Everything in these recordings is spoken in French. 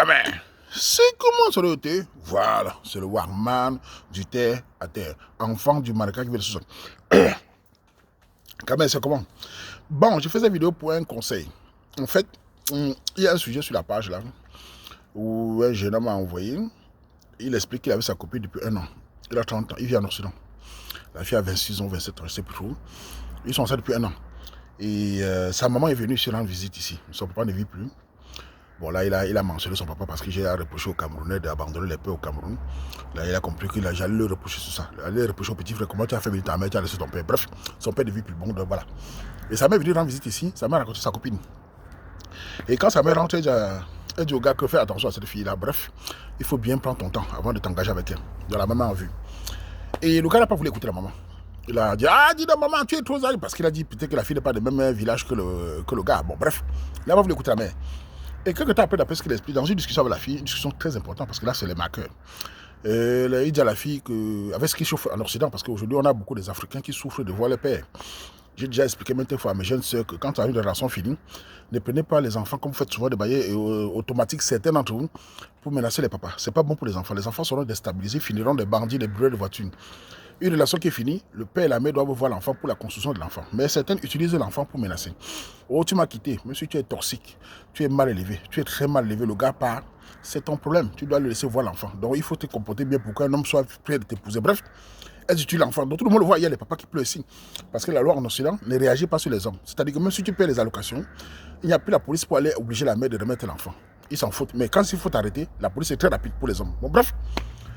quand même. C'est comment ça aurait été? Voilà, c'est le Warman du terre à terre. Enfant du mannequin qui vient de se sortir. Quand même, c'est comment? Bon, je fais cette vidéo pour un conseil. En fait, il y a un sujet sur la page là où un jeune homme m'a envoyé. Il explique qu'il avait sa copine depuis 1 an. Il a 30 ans, il vit en Occident. La fille a 26 ans, 27 ans, je ne sais plus trop. Ils sont ensemble depuis 1 an. Et sa maman est venue se rendre visite ici. Son papa ne vit plus. Bon, là, il a mentionné son papa parce que j'ai reproché aux Camerounais d'abandonner les peurs au Cameroun. Là, il a compris qu'il allait le reprocher sur ça. Il allait reprocher au petit frère comment tu as fait venir ta mère, tu as laissé ton père. Bref, son père ne vit plus. Bon, donc voilà. Et sa mère est venue rendre visite ici. Sa mère a raconté sa copine. Et quand sa mère rentre, elle dit au gars que fais attention à cette fille-là. Bref, il faut bien prendre ton temps avant de t'engager avec elle. De la maman en vue. Et le gars n'a pas voulu écouter la maman. Il a dit, dis donc maman, tu es trop âgée. Parce qu'il a dit peut-être que la fille n'est pas du même village que le gars. Bon, bref, il n'a pas voulu écouter la mère. Et quelques temps après, d'après ce qu'il explique, dans une discussion avec la fille, une discussion très importante, parce que là, c'est les marqueurs. Il dit à la fille que, avec ce qui souffre en Occident, parce qu'aujourd'hui, on a beaucoup des Africains qui souffrent de voir les pères. J'ai déjà expliqué maintes fois à mes jeunes sœurs que quand tu as une relation finie, ne prenez pas les enfants comme vous faites souvent des baillets automatiques, certains d'entre vous, pour menacer les papas. C'est pas bon pour les enfants. Les enfants seront déstabilisés, finiront des bandits, des brûleurs de voitures. Une relation qui est finie, le père et la mère doivent voir l'enfant pour la construction de l'enfant. Mais certains utilisent l'enfant pour menacer. Oh, tu m'as quitté, monsieur, tu es toxique, tu es mal élevé, tu es très mal élevé, le gars part, c'est ton problème, tu dois le laisser voir l'enfant. Donc il faut te comporter bien pour qu'un homme soit prêt de t'épouser. Bref, elles utilisent l'enfant. Donc tout le monde le voit, il y a les papas qui pleurent ici. Parce que la loi en Occident ne réagit pas sur les hommes. C'est-à-dire que même si tu payes les allocations, il n'y a plus la police pour aller obliger la mère de remettre l'enfant. Ils s'en foutent. Mais quand il faut t'arrêter, la police est très rapide pour les hommes. Bon, bref,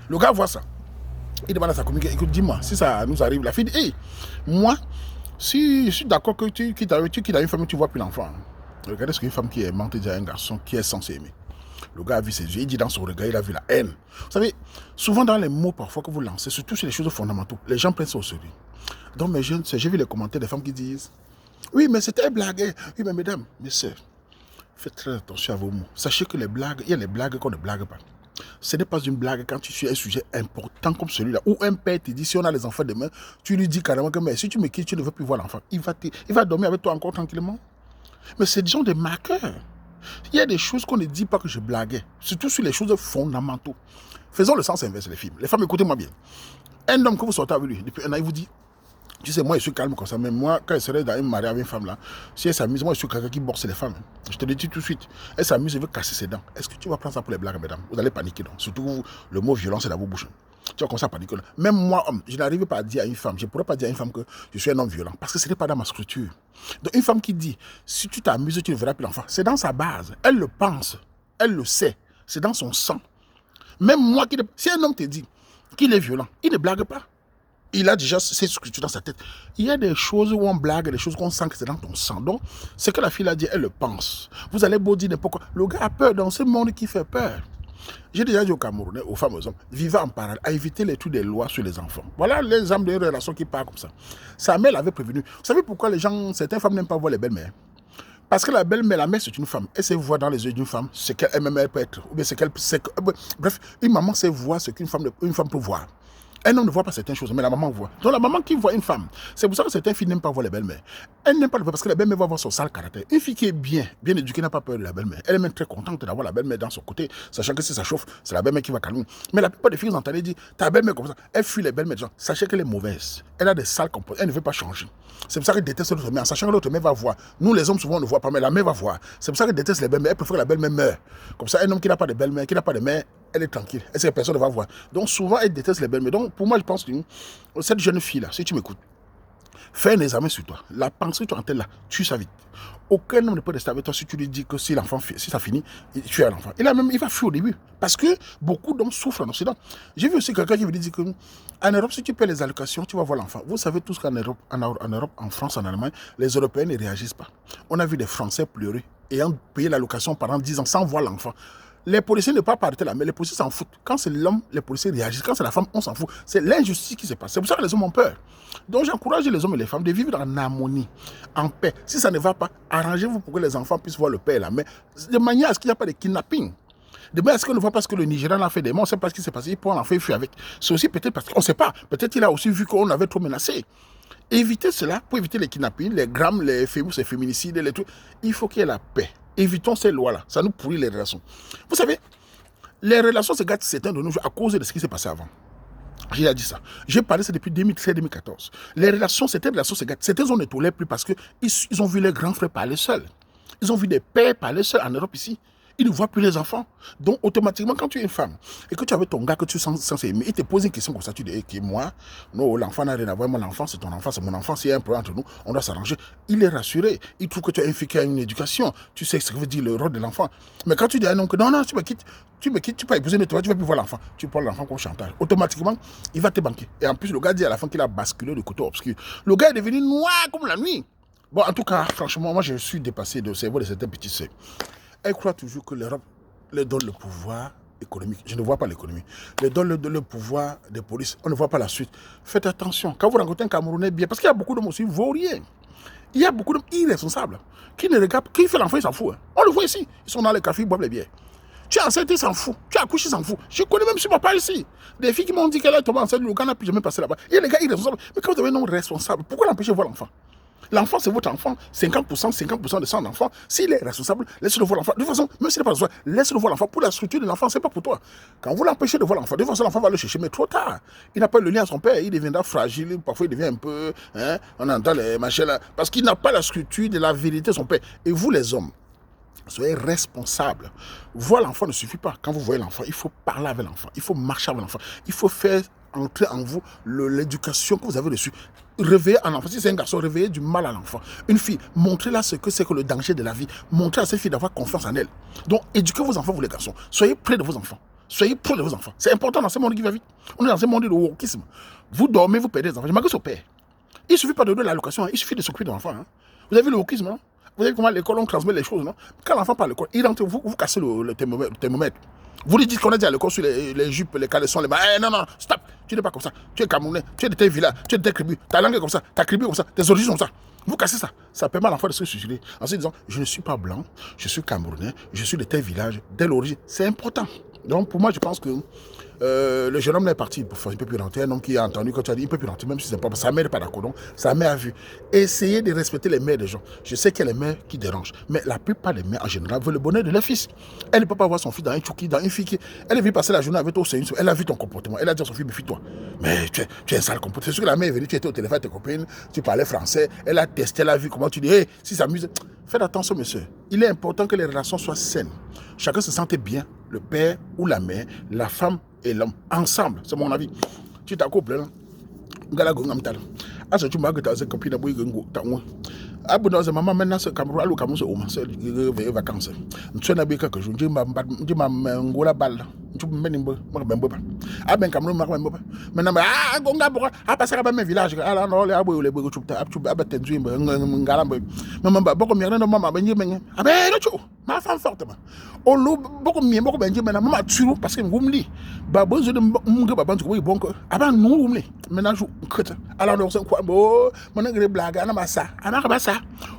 le gars voit ça. Il demande à sa communique, écoute, dis-moi, si ça nous arrive, la fille dit, hey, moi, si je suis d'accord que tu quittes une femme, tu ne vois plus l'enfant. Regardez ce qu'une femme qui est aimante dit à un garçon qui est censé aimer. Le gars a vu ses yeux, il dit dans son regard, il a vu la haine. Vous savez, souvent dans les mots parfois que vous lancez, surtout sur les choses fondamentales, les gens prennent ça au sérieux. Donc mes jeunes, j'ai vu les commentaires des femmes qui disent, oui, mais c'était une blague. Oui, mais mesdames, mes sœurs, faites très attention à vos mots. Sachez que les blagues, il y a les blagues qu'on ne blague pas. Ce n'est pas une blague quand tu suis un sujet important comme celui-là, où un père te dit, si on a les enfants demain, tu lui dis carrément que mais si tu me quittes, tu ne veux plus voir l'enfant. Il va dormir avec toi encore tranquillement. Mais c'est disons des marqueurs. Il y a des choses qu'on ne dit pas que je blaguais, surtout sur les choses fondamentales. Faisons le sens inverse, les films. Les femmes, écoutez-moi bien. Un homme que vous sortez avec lui depuis 1 an, il vous dit, tu sais, moi je suis calme comme ça, mais moi, quand je serai dans une mariée avec une femme là, si elle s'amuse, moi je suis quelqu'un qui boxe les femmes. Je te le dis tout de suite. Elle s'amuse, elle veut casser ses dents. Est-ce que tu vas prendre ça pour les blagues, mesdames? Vous allez paniquer, donc. Surtout le mot violence est dans vos bouches. Tu vas commencer à paniquer. Même moi, homme, je n'arrive pas à dire à une femme, je ne pourrais pas dire à une femme que je suis un homme violent, parce que ce n'est pas dans ma structure. Donc une femme qui dit, si tu t'amuses, tu ne verras plus l'enfant, c'est dans sa base. Elle le pense, elle le sait, c'est dans son sang. Même moi, si un homme te dit qu'il est violent, il ne blague pas. Il a déjà cette structure dans sa tête. Il y a des choses où on blague, des choses qu'on sent que c'est dans ton sang. Donc, ce que la fille a dit, elle le pense. Vous allez beau dire n'importe quoi. Le gars a peur dans ce monde qui fait peur. J'ai déjà dit aux Camerounais, aux femmes, aux hommes, vivez en parallèle, à éviter les trucs des lois sur les enfants. Voilà l'exemple d'une relation qui part comme ça. Sa mère l'avait prévenu. Vous savez pourquoi certaines femmes n'aiment pas voir les belles-mères? Parce que la belle-mère, la mère, c'est une femme. Elle sait voir dans les yeux d'une femme ce qu'elle-même peut être. Ou bien bref, une maman sait voir ce qu'une femme peut voir. Un homme ne voit pas certaines choses, mais la maman voit. Donc la maman qui voit une femme, c'est pour ça que certaines filles n'aiment pas voir les belles-mères. Elle n'aime pas le voir parce que la belle-mère va voir son sale caractère. Une fille qui est bien éduquée n'a pas peur de la belle-mère. Elle est même très contente d'avoir la belle-mère dans son côté, sachant que si ça chauffe, c'est la belle-mère qui va calmer. Mais la plupart des filles, vous entendez dire, ta belle-mère comme ça, elle fuit les belles-mères des gens. Sachez qu'elle est mauvaise. Elle a des sales comportements. Elle ne veut pas changer. C'est pour ça qu'elle déteste l'autre mère, en sachant que l'autre mère va voir. Nous, les hommes, souvent, on ne voit pas, mais la mère va voir. C'est pour ça qu'elle déteste les belles-mères. Elle préfère que la belle-mère meure. Comme ça, un homme qui n'a pas de belle-mère, qui n'a pas de mère, elle est tranquille. Elle sait que personne ne va voir. Donc, souvent, elle déteste les belles-mères. Donc, pour moi, je pense que cette jeune fille-là, si tu m'écoutes, fais un examen sur toi. La pensée que tu as en tête là, tue ça vite. Aucun homme ne peut rester avec toi si tu lui dis que si ça finit, tu es un enfant. Il va fuir au début. Parce que beaucoup d'hommes souffrent en Occident. J'ai vu aussi quelqu'un qui me dit qu'en Europe, si tu paies les allocations, tu vas voir l'enfant. Vous savez tous qu'en Europe, en France, en Allemagne, les Européens ne réagissent pas. On a vu des Français pleurer ayant payé l'allocation pendant 10 ans sans voir l'enfant. Les policiers ne peuvent pas arrêter là, mais les policiers s'en foutent. Quand c'est l'homme, les policiers réagissent. Quand c'est la femme, on s'en fout. C'est l'injustice qui se passe. C'est pour ça que les hommes ont peur. Donc j'encourage les hommes et les femmes de vivre en harmonie, en paix. Si ça ne va pas, arrangez-vous pour que les enfants puissent voir le père et la mère. De manière à ce qu'il n'y a pas de kidnapping. De manière à ce qu'on ne voit pas ce que le Nigérian a fait des morts. On ne sait pas ce qui s'est passé. Il prend l'enfant et fuit avec. C'est aussi peut-être parce qu'on ne sait pas. Peut-être qu'il a aussi vu qu'on avait trop menacé. Évitez cela pour éviter les kidnappings, les grammes, les féminicides, les trucs. Il faut qu'il y ait la paix. Évitons ces lois-là. Ça nous pourrit les relations. Vous savez, les relations se gâtent certains de nous à cause de ce qui s'est passé avant. J'ai dit ça. J'ai parlé ça depuis 2013-2014. Les relations, certaines relations se gâtent. Certains on ne tolère plus parce qu'ils ont vu les grands frères parler seuls. Ils ont vu des pères parler seuls en Europe ici. Ils ne voient plus les enfants. Donc, automatiquement, quand tu es une femme et que tu avais ton gars que tu es censé aimer, il te pose une question comme ça, tu dis, qui moi, non, l'enfant n'a rien à voir, mon enfant, c'est ton enfant, c'est mon enfant, s'il y a un problème entre nous, on doit s'arranger. Il est rassuré. Il trouve que tu as infliqué une éducation. Tu sais ce que veut dire le rôle de l'enfant. Mais quand tu dis à un homme que non, tu me quittes, tu peux épouser, mais toi, tu ne vas plus voir l'enfant. Tu prends l'enfant comme chantage. Automatiquement, il va te banquer. Et en plus, le gars dit à la fin qu'il a basculé le côté obscur. Le gars est devenu noir comme la nuit. Bon, en tout cas, franchement, moi, je suis dépassé de cerveau de certains petits sœurs. Elle croit toujours que l'Europe leur donne le pouvoir économique. Je ne vois pas l'économie. Leur donne le pouvoir des polices. On ne voit pas la suite. Faites attention. Quand vous rencontrez un Camerounais bien, parce qu'il y a beaucoup d'hommes aussi vauriens. Il y a beaucoup d'hommes irresponsables qui ne regardent, qui fait l'enfant, ils s'en foutent. On le voit ici. Ils sont dans les cafés, ils boivent les bières. Tu es enceinte, ils s'en foutent. Tu as accouché, ils s'en foutent. Je connais même sur ma part ici. Des filles qui m'ont dit qu'elle est tombée enceinte, le gars n'a plus jamais passé là-bas. Il y a des gars irresponsables. Mais quand vous avez un homme responsable, pourquoi l'empêcher de voir l'enfant? L'enfant, c'est votre enfant. 50% de son enfant. S'il est responsable, laissez-le voir l'enfant. De toute façon, même s'il n'est pas responsable, laissez-le voir l'enfant. Pour la structure de l'enfant, ce n'est pas pour toi. Quand vous l'empêchez de voir l'enfant, de toute façon, l'enfant va le chercher, mais trop tard. Il n'a pas le lien à son père. Il deviendra fragile. Parfois, il devient un peu... Hein, on entend les machins là. Parce qu'il n'a pas la structure de la vérité de son père. Et vous, les hommes, soyez responsables. Voir l'enfant ne suffit pas. Quand vous voyez l'enfant, il faut parler avec l'enfant. Il faut marcher avec l'enfant. Il faut faire entrer en vous l'éducation que vous avez reçue. Réveiller un enfant. Si c'est un garçon, réveiller du mal à l'enfant. Une fille, montrez-la ce que c'est que le danger de la vie. Montrez à cette fille d'avoir confiance en elle. Donc, éduquez vos enfants, vous les garçons. Soyez près de vos enfants. Soyez près de vos enfants. C'est important dans ce monde qui va vite. On est dans ce monde de wokisme. Vous dormez, vous perdez des enfants. Je m'engage au père. Il ne suffit pas de donner l'allocation. Il suffit de s'occuper de l'enfant. Hein. Vous avez vu le wokisme, non? Vous savez comment à l'école on transmet les choses, non? Quand l'enfant parle à l'école, il rentre, vous cassez le thermomètre. Vous lui dites qu'on a dit à l'école sur les jupes, les caleçons, les mains. Non, non, stop. Tu n'es pas comme ça. Tu es Camerounais, tu es de tel village, tu es de tel tribu. Ta langue est comme ça, ta tribu est comme ça, tes origines sont comme ça. Vous cassez ça. Ça permet à l'enfant de se suicider. En se disant, je ne suis pas blanc, je suis Camerounais, je suis de tel village, telle origine. C'est important. Donc pour moi, je pense que le jeune homme est parti pour faire un peu plus rentrer. Un homme qui a entendu quand tu as dit il peut plus rentrer, même si c'est pas. Sa mère n'est pas d'accord. Donc sa mère a vu. Essayez de respecter les mères des gens. Je sais qu'il y a les mères qui dérangent, mais la plupart des mères en général veulent le bonheur de leur fils. Elle ne peut pas voir son fils dans un chouki, dans une fille qui. Elle est venue passer la journée avec toi, elle a vu ton comportement. Elle a dit à son fils, méfie-toi. Mais tu es un sale comportement. C'est sûr que la mère est venue, tu étais au téléphone avec tes copines, tu parlais français, elle a testé, elle a vu comment tu dis, hey, si ça s'amuse. Faites attention, monsieur. Il est important que les relations soient saines. Chacun se sente bien, le père ou la mère, la femme et l'homme, ensemble, c'est mon avis. Tu t'accouples là. Gala gongam tal. Asa tu maga ta se copine boy gongo ta mo. Abu na maman maintenant ce Cameroun alu Cameroun se oma, c'est vacances. Tu na beka que je dis ma ngola balle. Tu me mets nimbo, moi ben boba. Ah ben Cameroun ma ben boba. Maintenant gonga boka, passer à mes villages. Ah non les abo les bogo tu abaten tu ngala boy. Maman ba boko mi rena maman ben yemen. Ah ben no tu. Ma femme fortement. On lo boko mi boko ben yemen maman tu parce que ngumli. Ba bonzo de munga ba bantu ko bon ko. Aba no ngumli. Maintenant je crête. Alors on se quoi bo, mon ngre blague ana massa. Ana ka bassa.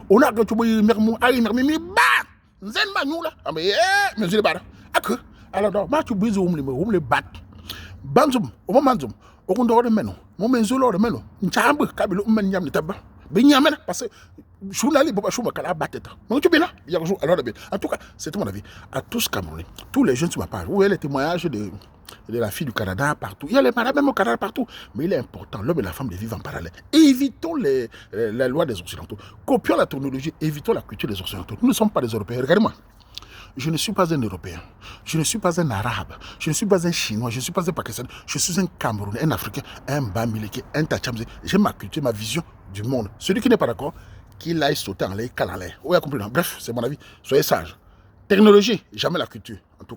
On a que tu boy mermu ay mermi ba. Zen ma nyula. Ah mais mais je le bara. Ak alors ma tu bizu umli bat. Banzum o manzum o ko ndo meno. Mo menzulo de meno. Nchambe kabilo men nyam ni tabba. Benyamena parce que journaliste boba chouma kala bateta. Mais tu bien là, il y a alors bien. En tout cas, c'est mon avis. À tous Camerounais, tous les jeunes sur ma page, vous voyez les témoignages de la fille du Canada partout. Il y a les malades même au Canada partout. Mais il est important, l'homme et la femme de vivre en parallèle. Évitons les lois des Occidentaux. Copions la technologie, évitons la culture des Occidentaux. Nous ne sommes pas des Européens. Regardez-moi. Je ne suis pas un Européen, je ne suis pas un Arabe, je ne suis pas un Chinois, je ne suis pas un Pakistanais, je suis un Camerounais, un Africain, un Bamileke, un Tachamze. J'ai ma culture, ma vision du monde. Celui qui n'est pas d'accord, qu'il aille sauter en l'air, cale en l'air. Oui, compris. Bref, c'est mon avis. Soyez sages. Technologie, jamais la culture. En tout cas.